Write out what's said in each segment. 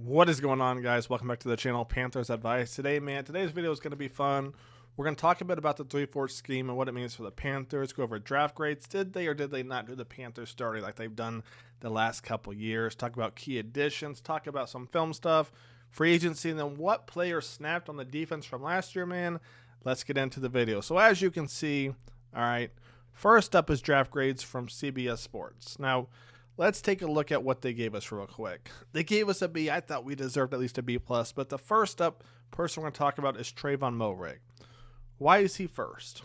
What is going on, guys? Welcome back to the channel, Panthers Advice. Today's video is going to be fun. We're going to talk a bit about the 3-4 scheme and what it means for the Panthers, go over draft grades. Did they or did they not do the Panthers starting like they've done the last couple years? Talk about key additions, talk about some film stuff, free agency, and then what players snapped on the defense from last year, man. Let's get into the video. So as you can see, all right, first up is draft grades from CBS Sports. Now, let's take a look at what they gave us real quick. They gave us a B. I thought we deserved at least a B+, but the first up person we're going to talk about is Trayvon Moehrig. Why is he first?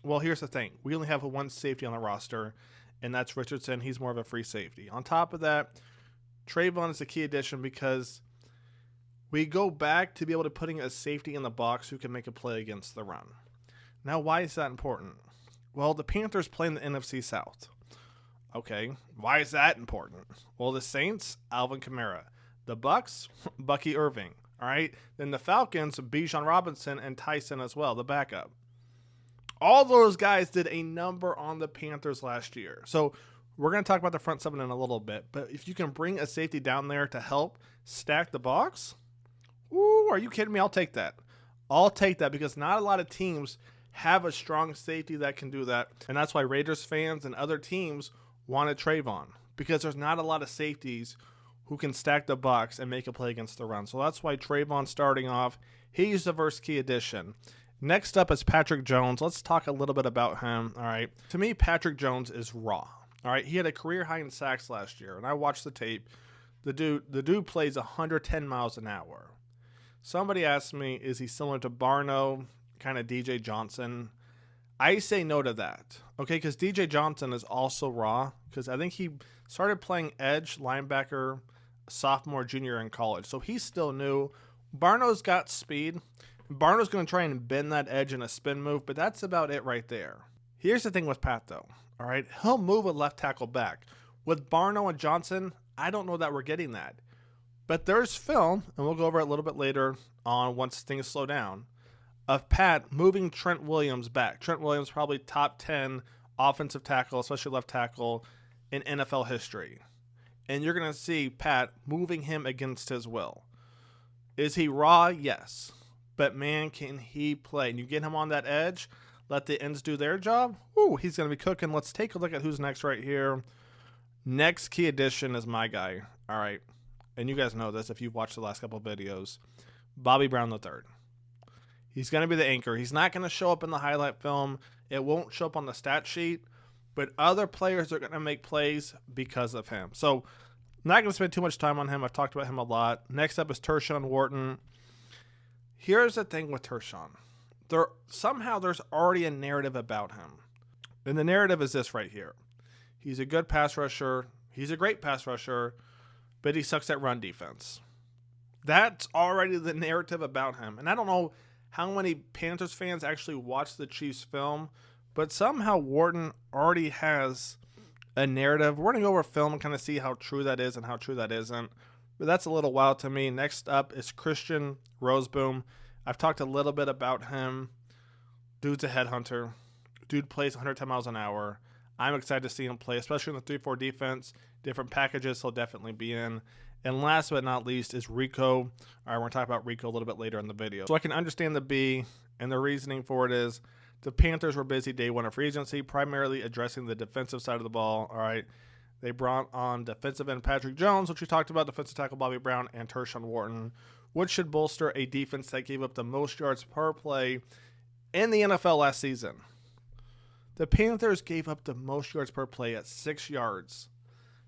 Well, here's the thing. We only have one safety on the roster, and that's Richardson. He's more of a free safety. On top of that, Trayvon is a key addition because we go back to be able to putting a safety in the box who can make a play against the run. Now, why is that important? Well, the Panthers play in the NFC South. Okay, why is that important? Well, the Saints, Alvin Kamara. The Bucks, Bucky Irving. All right, then the Falcons, Bijan Robinson and Tyson as well, the backup. All those guys did a number on the Panthers last year. So we're going to talk about the front seven in a little bit. But if you can bring a safety down there to help stack the box, ooh, are you kidding me? I'll take that. I'll take that because not a lot of teams have a strong safety that can do that. And that's why Raiders fans and other teams wanted Trayvon, because there's not a lot of safeties who can stack the box and make a play against the run. So that's why Trayvon starting off, he's the first key addition. Next up is Patrick Jones. Let's talk a little bit about him. All right. To me, Patrick Jones is raw. All right. He had a career high in sacks last year, and I watched the tape. The dude plays 110 miles an hour. Somebody asked me, is he similar to Barno, kind of DJ Johnson? I say no to that, okay, because DJ Johnson is also raw, because I think he started playing edge linebacker sophomore, junior in college, so he's still new. Barno's got speed. Barno's going to try and bend that edge in a spin move, but that's about it right there. Here's the thing with Pat, though, all right? He'll move a left tackle back. With Barno and Johnson, I don't know that we're getting that. But there's film, and we'll go over it a little bit later on once things slow down, of Pat moving Trent Williams back. Trent Williams probably top 10 offensive tackle, especially left tackle, in NFL history. And you're going to see Pat moving him against his will. Is he raw? Yes. But, man, can he play? And you get him on that edge, let the ends do their job, ooh, he's going to be cooking. Let's take a look at who's next right here. Next key addition is my guy. All right. And you guys know this if you've watched the last couple of videos. Bobby Brown III. He's going to be the anchor. He's not going to show up in the highlight film. It won't show up on the stat sheet. But other players are going to make plays because of him. So I'm not going to spend too much time on him. I've talked about him a lot. Next up is Tershawn Wharton. Here's the thing with Tershawn. Somehow there's already a narrative about him. And the narrative is this right here. He's a good pass rusher. He's a great pass rusher. But he sucks at run defense. That's already the narrative about him. And I don't know how many Panthers fans actually watch the Chiefs film, but somehow Wharton already has a narrative. We're going to go over film and kind of see how true that is and how true that isn't. But that's a little wild to me. Next up is Christian Roseboom. I've talked a little bit about him. Dude's a headhunter. Dude plays 110 miles an hour. I'm excited to see him play, especially in the 3-4 defense. Different packages he'll definitely be in. And last but not least is Rico. All right, we're going to talk about Rico a little bit later in the video. So I can understand the B, and the reasoning for it is the Panthers were busy day one of free agency, primarily addressing the defensive side of the ball. All right, they brought on defensive end Patrick Jones, which we talked about, defensive tackle Bobby Brown, and Tershawn Wharton, which should bolster a defense that gave up the most yards per play in the NFL last season. The Panthers gave up the most yards per play at 6 yards.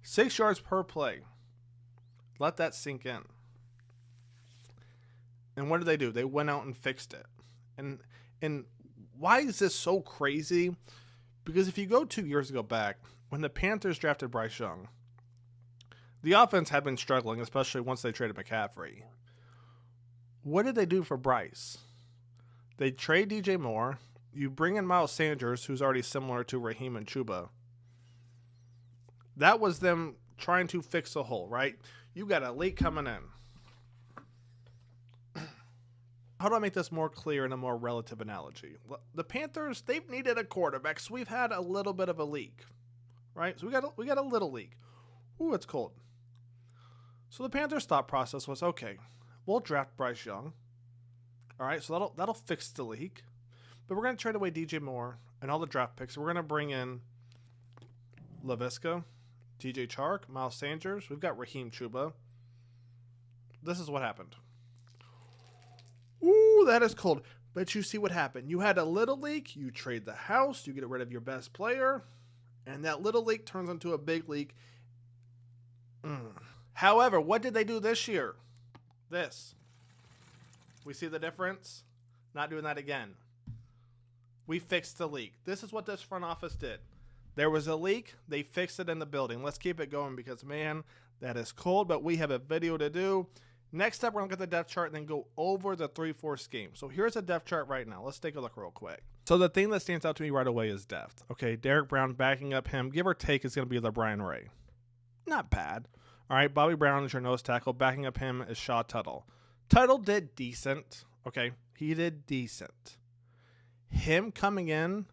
6 yards per play. Let that sink in. And what did they do? They went out and fixed it. And why is this so crazy? Because if you go 2 years ago back, when the Panthers drafted Bryce Young, the offense had been struggling, especially once they traded McCaffrey. What did they do for Bryce? They trade DJ Moore. You bring in Miles Sanders, who's already similar to Raheem and Chuba. That was them trying to fix a hole, right? You got a leak coming in. How do I make this more clear in a more relative analogy? The Panthers, they've needed a quarterback, so we've had a little bit of a leak, right? So we got a little leak. Ooh, it's cold. So the Panthers' thought process was, okay, we'll draft Bryce Young. All right, so that'll fix the leak. But we're going to trade away DJ Moore and all the draft picks. We're going to bring in Laviska, DJ Chark, Miles Sanders. We've got Raheem Chuba. This is what happened. Ooh, that is cold. But you see what happened. You had a little leak. You trade the house. You get rid of your best player. And that little leak turns into a big leak. However, what did they do this year? This. We see the difference? Not doing that again. We fixed the leak. This is what this front office did. There was a leak. They fixed it in the building. Let's keep it going because, man, that is cold. But we have a video to do. Next up, we're going to get the depth chart and then go over the 3-4 scheme. So here's a depth chart right now. Let's take a look real quick. So the thing that stands out to me right away is depth. Okay, Derek Brown backing up him, give or take, is going to be LeBron Ray. Not bad. All right, Bobby Brown is your nose tackle. Backing up him is Shaw Tuttle. Tuttle did decent. Okay, he did decent. Him coming in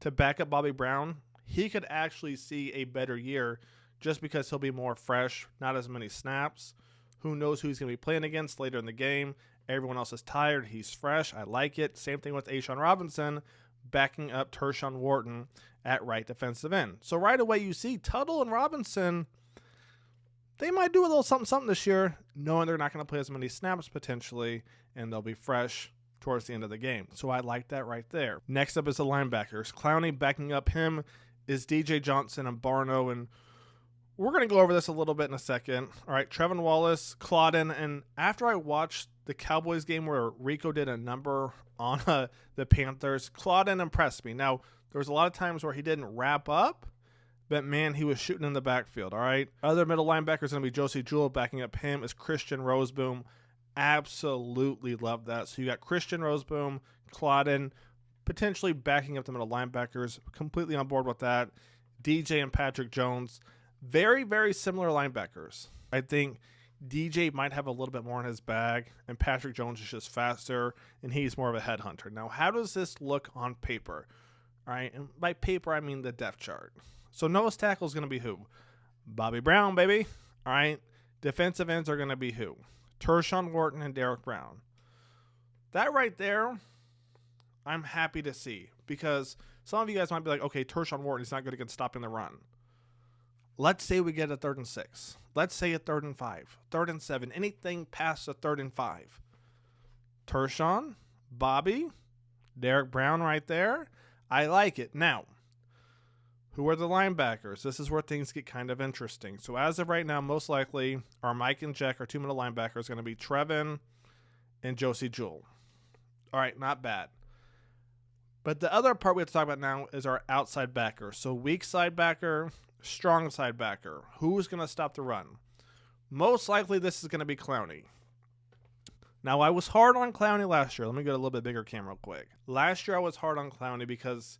to back up Bobby Brown, he could actually see a better year just because he'll be more fresh, not as many snaps. Who knows who he's going to be playing against later in the game. Everyone else is tired. He's fresh. I like it. Same thing with A'Shawn Robinson backing up Tershawn Wharton at right defensive end. So right away you see Tuttle and Robinson, they might do a little something this year, knowing they're not going to play as many snaps potentially, and they'll be fresh towards the end of the game. So I like that right there. Next up is the linebackers. Clowney backing up him is DJ Johnson and Barno, and we're going to go over this a little bit in a second. All right, Trevin Wallace, Claudin, and after I watched the Cowboys game where Rico did a number on the Panthers, Claudin impressed me. Now, there was a lot of times where he didn't wrap up, but man, he was shooting in the backfield, all right? Other middle linebackers going to be Josie Jewell. Backing up him is Christian Roseboom. Absolutely love that. So you got Christian Roseboom, Claudin, potentially backing up the middle linebackers. Completely on board with that. DJ and Patrick Jones. Very, very similar linebackers. I think DJ might have a little bit more in his bag, and Patrick Jones is just faster, and he's more of a headhunter. Now, how does this look on paper? All right, and by paper, I mean the depth chart. So nose tackle is going to be who? Bobby Brown, baby. All right, defensive ends are going to be who? Tershawn Wharton and Derek Brown. That right there, I'm happy to see, because some of you guys might be like, okay, Tershawn Wharton is not good against stopping the run. Let's say we get a 3rd and 6. Let's say a 3rd and 5, 3rd and 7, anything past a 3rd and 5. Tershawn, Bobby, Derek Brown right there. I like it. Now, who are the linebackers? This is where things get kind of interesting. So as of right now, most likely our Mike and Jack, our two middle linebackers, going to be Trevin and Josie Jewell. All right, not bad. But the other part we have to talk about now is our outside backer. So weak side backer, strong side backer. Who's going to stop the run? Most likely this is going to be Clowney. Now, I was hard on Clowney last year. Let me get a little bit bigger camera real quick. Last year I was hard on Clowney because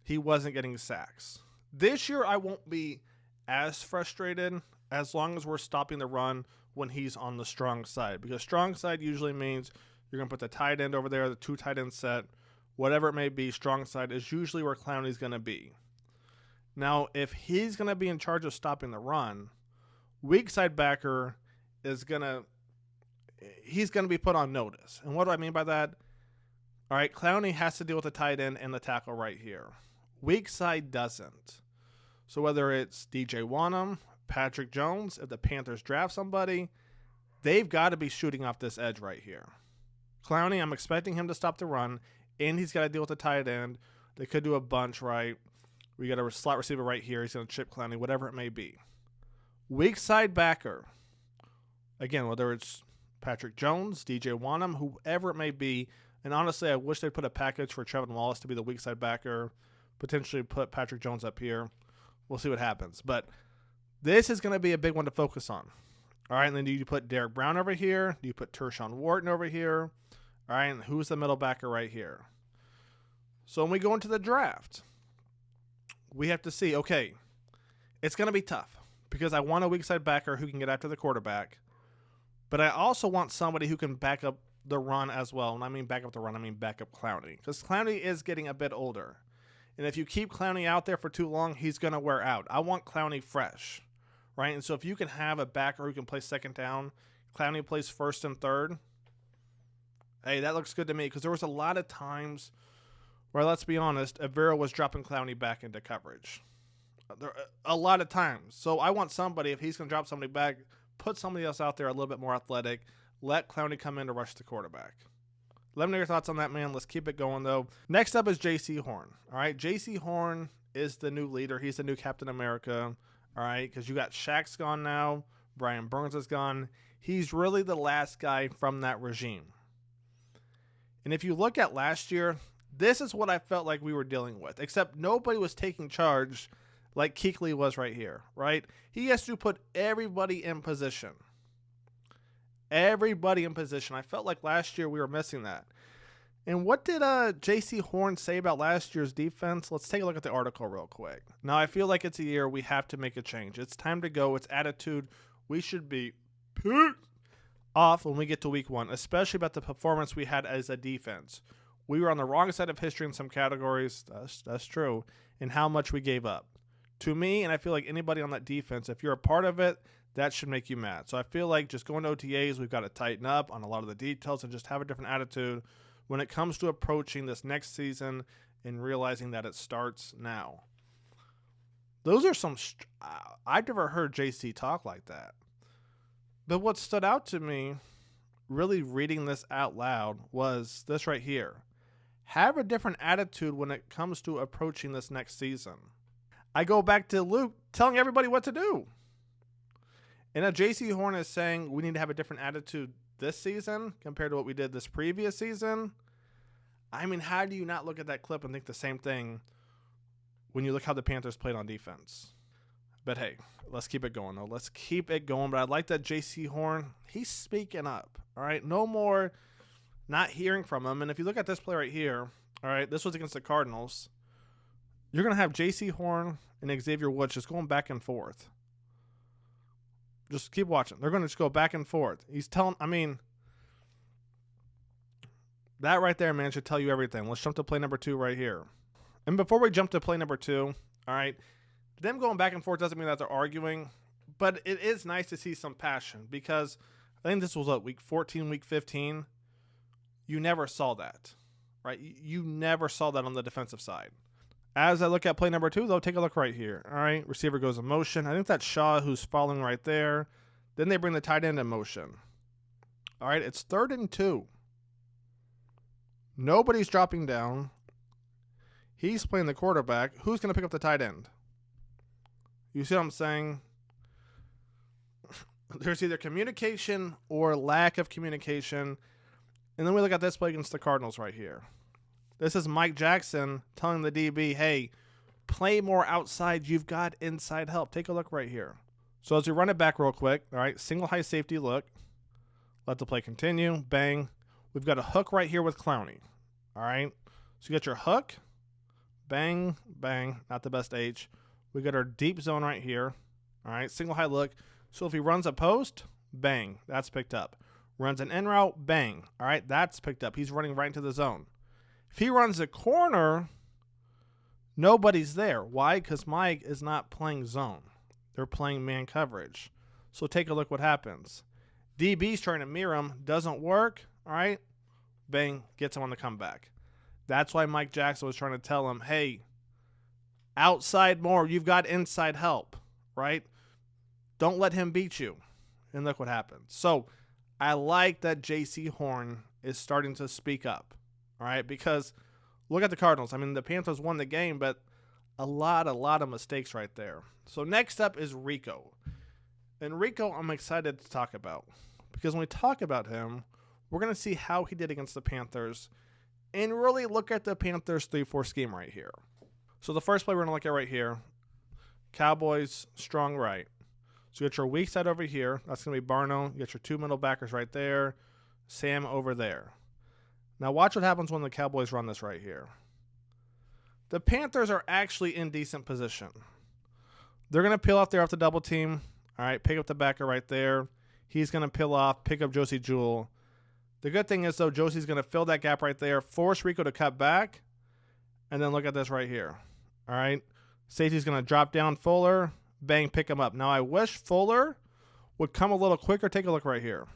he wasn't getting sacks. This year I won't be as frustrated as long as we're stopping the run when he's on the strong side. Because strong side usually means you're going to put the tight end over there, the 2 tight end set, whatever it may be. Strong side is usually where Clowney's going to be. Now, if he's going to be in charge of stopping the run, weak side backer is he's going to be put on notice. And what do I mean by that? All right, Clowney has to deal with the tight end and the tackle right here. Weak side doesn't. So whether it's DJ Wanham, Patrick Jones, if the Panthers draft somebody, they've got to be shooting off this edge right here. Clowney, I'm expecting him to stop the run, and he's got to deal with the tight end. They could do a bunch, right? We got a slot receiver right here. He's going to chip Clowney, whatever it may be. Weak side backer. Again, whether it's Patrick Jones, DJ Wanham, whoever it may be. And honestly, I wish they'd put a package for Trevin Wallace to be the weak side backer. Potentially put Patrick Jones up here. We'll see what happens. But this is going to be a big one to focus on. All right, and then do you put Derek Brown over here? Do you put Tershawn Wharton over here? All right, and who's the middle backer right here? So when we go into the draft, we have to see, okay, it's going to be tough because I want a weak side backer who can get after the quarterback, but I also want somebody who can back up the run as well. When I mean back up the run, I mean back up Clowney, because Clowney is getting a bit older. And if you keep Clowney out there for too long, he's going to wear out. I want Clowney fresh, right? And so if you can have a backer who can play second down, Clowney plays first and third, hey, that looks good to me, because there was a lot of times where, let's be honest, Avera was dropping Clowney back into coverage. A lot of times. So I want somebody, if he's going to drop somebody back, put somebody else out there a little bit more athletic. Let Clowney come in to rush the quarterback. Let me know your thoughts on that, man. Let's keep it going, though. Next up is J.C. Horn. All right, J.C. Horn is the new leader. He's the new Captain America. All right, because you got Shaq's gone now. Brian Burns is gone. He's really the last guy from that regime. And if you look at last year, this is what I felt like we were dealing with, except nobody was taking charge like Kuechly was right here, right? He has to put everybody in position. Everybody in position. I felt like last year we were missing that. And what did J.C. Horn say about last year's defense? Let's take a look at the article real quick. Now, I feel like it's a year we have to make a change. It's time to go. It's attitude. We should be off when we get to week 1, especially about the performance we had as a defense. We were on the wrong side of history in some categories. That's true. And how much we gave up. To me, and I feel like anybody on that defense, if you're a part of it, that should make you mad. So I feel like just going to OTAs, we've got to tighten up on a lot of the details and just have a different attitude when it comes to approaching this next season and realizing that it starts now. Those are some I've never heard JC talk like that. But what stood out to me, really reading this out loud, was this right here. Have a different attitude when it comes to approaching this next season. I go back to Luke telling everybody what to do. And now J.C. Horn is saying we need to have a different attitude this season compared to what we did this previous season. I mean, how do you not look at that clip and think the same thing when you look how the Panthers played on defense? But hey, let's keep it going, though. Let's keep it going. But I like that J.C. Horn, he's speaking up. All right, no more not hearing from him. And if you look at this play right here, all right, this was against the Cardinals. You're going to have J.C. Horn and Xavier Woods just going back and forth. Just keep watching. They're going to just go back and forth. He's telling, I mean, that right there, man, should tell you everything. Let's jump to play number 2 right here. And before we jump to play number 2, all right, them going back and forth doesn't mean that they're arguing, but it is nice to see some passion, because I think this was what, week 14, week 15. You never saw that, right? You never saw that on the defensive side. As I look at play number 2, though, take a look right here. All right, receiver goes in motion. I think that's Shaw who's following right there. Then they bring the tight end in motion. All right, it's 3rd and 2. Nobody's dropping down. He's playing the quarterback. Who's going to pick up the tight end? You see what I'm saying? There's either communication or lack of communication. And then we look at this play against the Cardinals right here. This is Mike Jackson telling the DB, hey, play more outside. You've got inside help. Take a look right here. So as we run it back real quick, all right, single high safety look. Let the play continue. Bang. We've got a hook right here with Clowney. All right. So you got your hook. Bang, bang. Not the best H. We got our deep zone right here. All right. Single high look. So if he runs a post, bang. That's picked up. Runs an in route, bang. All right. That's picked up. He's running right into the zone. If he runs a corner, nobody's there. Why? Because Mike is not playing zone. They're playing man coverage. So take a look what happens. DB's trying to mirror him. Doesn't work. All right. Bang. Gets him on the comeback. That's why Mike Jackson was trying to tell him, hey, outside more. You've got inside help. Right? Don't let him beat you. And look what happens. So I like that J.C. Horn is starting to speak up. All right, because look at the Cardinals. I mean, the Panthers won the game, but a lot of mistakes right there. So next up is Rico. And Rico, I'm excited to talk about, because when we talk about him, we're going to see how he did against the Panthers and really look at the Panthers 3-4 scheme right here. So the first play we're going to look at right here, Cowboys, strong right. So you got your weak side over here. That's going to be Barno. You got your 2 middle backers right there. Sam over there. Now watch what happens when the Cowboys run this right here. The Panthers are actually in decent position. They're going to peel off there off the double team. All right, pick up the backer right there. He's going to peel off, pick up Josie Jewell. The good thing is, though, Josie's going to fill that gap right there, force Rico to cut back, and then look at this right here. All right, safety's going to drop down Fuller, bang, pick him up. Now, I wish Fuller would come a little quicker. Take a look right here.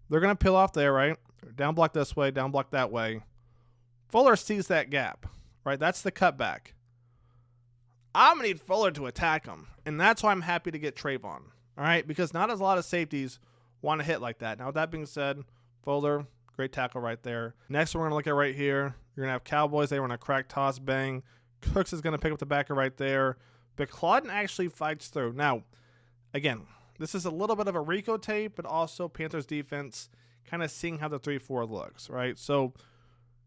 They're going to peel off there, right? Down block this way, down block that way. Fuller sees that gap, right? That's the cutback. I'm going to need Fuller to attack him, and that's why I'm happy to get Trayvon, all right? Because not as a lot of safeties want to hit like that. Now, with that being said, Fuller, great tackle right there. Next, we're going to look at right here. You're going to have Cowboys. They want to crack, toss, bang. Cooks is going to pick up the backer right there. But Claudin actually fights through. Now, again, this is a little bit of a Rico tape, but also Panthers defense kind of seeing how the 3-4 looks, right? So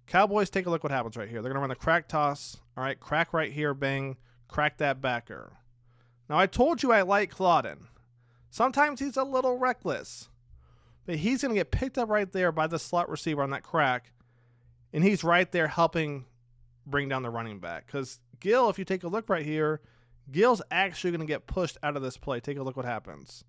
Cowboys, take a look what happens right here. They're going to run the crack toss. All right, crack right here, bang. Crack that backer. Now, I told you I like Claudin. Sometimes he's a little reckless, but he's going to get picked up right there by the slot receiver on that crack, and he's right there helping bring down the running back. Because Gill, if you take a look right here, Gill's actually going to get pushed out of this play. Take a look what happens.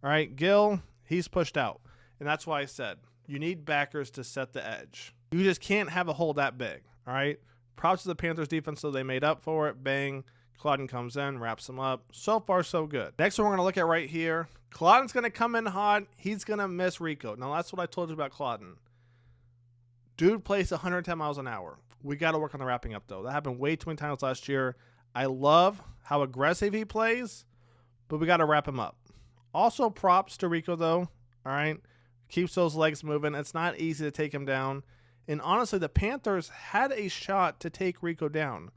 All right, Gill, he's pushed out, and that's why I said you need backers to set the edge. You just can't have a hole that big, all right? Props to the Panthers defense, so they made up for it. Bang. Claudin comes in, wraps him up. So far, so good. Next one we're going to look at right here. Claudin's going to come in hot. He's going to miss Rico. Now, that's what I told you about Claudin. Dude plays 110 miles an hour. We got to work on the wrapping up, though. That happened way too many times last year. I love how aggressive he plays, but we got to wrap him up. Also, props to Rico, though. All right? Keeps those legs moving. It's not easy to take him down. And honestly, the Panthers had a shot to take Rico down.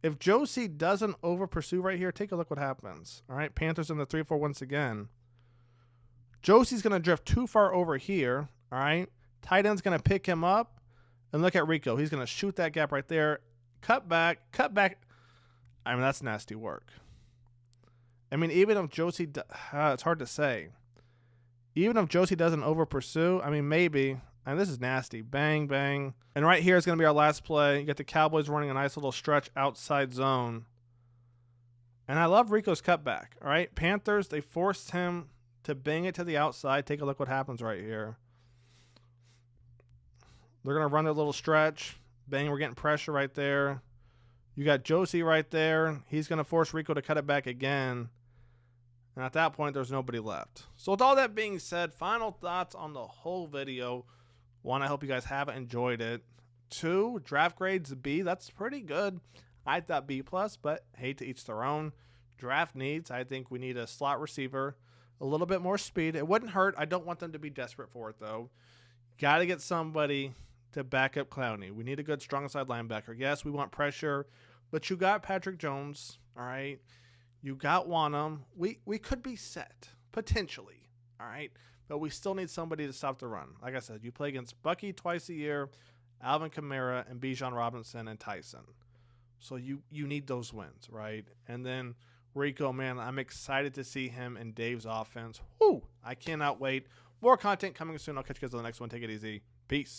If Josie doesn't over-pursue right here, take a look what happens. All right, Panthers in the 3-4 once again. Josie's going to drift too far over here. All right, tight end's going to pick him up. And look at Rico. He's going to shoot that gap right there. Cut back. I mean, that's nasty work. I mean, even if Josie, it's hard to say. Even if Josie doesn't over-pursue, I mean, maybe. And this is nasty. Bang, bang. And right here is going to be our last play. You got the Cowboys running a nice little stretch outside zone. And I love Rico's cutback. All right, Panthers, they forced him to bang it to the outside. Take a look what happens right here. They're going to run their little stretch. Bang, we're getting pressure right there. You got Josie right there. He's going to force Rico to cut it back again. And at that point, there's nobody left. So with all that being said, final thoughts on the whole video. One, I hope you guys have enjoyed it. Two, draft grades B. That's pretty good. I thought B+, but hey, to each their own. Draft needs, I think we need a slot receiver, a little bit more speed. It wouldn't hurt. I don't want them to be desperate for it, though. Got to get somebody to back up Clowney. We need a good, strong side linebacker. Yes, we want pressure, but you got Patrick Jones, all right? You got Wanham. We could be set, potentially, all right? But we still need somebody to stop the run. Like I said, you play against Bucky twice a year, Alvin Kamara, and Bijan Robinson and Tyson. So you need those wins, right? And then Rico, man, I'm excited to see him in Dave's offense. Whoo! I cannot wait. More content coming soon. I'll catch you guys on the next one. Take it easy. Peace.